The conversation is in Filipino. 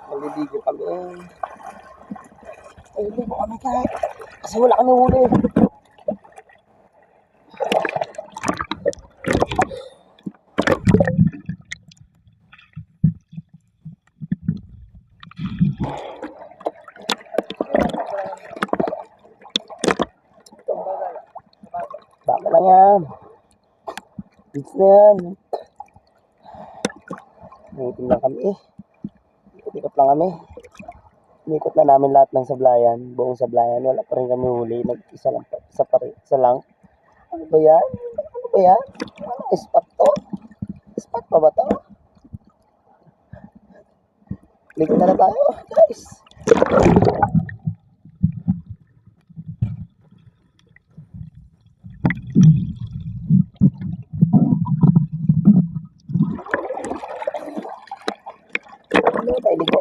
Maliligo kami. Maliligo kami kahit. Kasi wala kami huli. Baka lang yan. Beach na yan. Nangitim lang kami eh. Ikot-ikot lang kami. Inikot na namin lahat ng sablayan. Buong sablayan. Wala pa rin kami huli. Nag-isa lang pa. Isa lang. Ano ba yan? Ano ba yan? Anong spot to? Spot pa ba to? Ligo na lang tayo, guys. Ano tayo ligo?